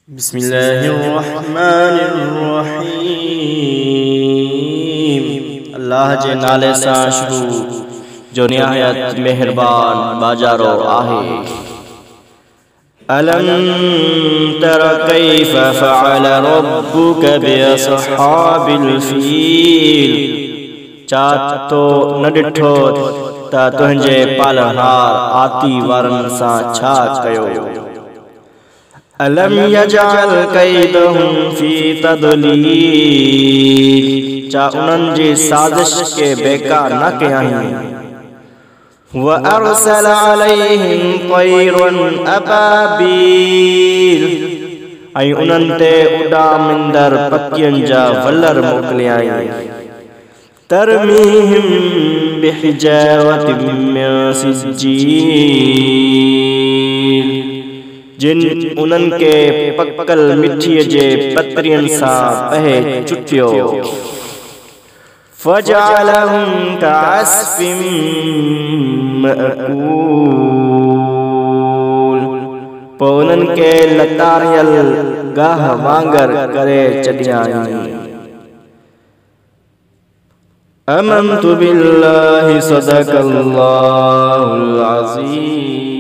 बिस्मिल्लाहिर्रहमानिर्रहीम। अल्लाह जे नाले सां शुरू जो निहायत मेहरबान बाजारो आहे। अलम तर कैफ फअल रब्बुक बिअस्हाबिल फील। छा तो न ॾिठो त तुंहिंजे पालनहार आती वारनि सां छा कयो। अलम यजअल कैदहुम फी तदलील। छा उन्हनि जी साजिश के बेकार न कयाईं। व अरसल अलैहिम तैरन अबाबील। ऐं उन्हनि ते उॾामिंदड़ पखियुनि जा वलर मोकिलियाईं। तरमीहिम बिहिजारतिम मिन सिज्जील। जिन उन्हनि के पकल मिठीअ जे पत्रियनि सां पहे चुटियो। फजअलहुम कअस्फिम मअकूल। पोइ उन्हनि के लतारियल गाह वांगर करे छॾियाईं। आमनतु बिल्लाहि सदक़ल्लाहुल अज़ीम।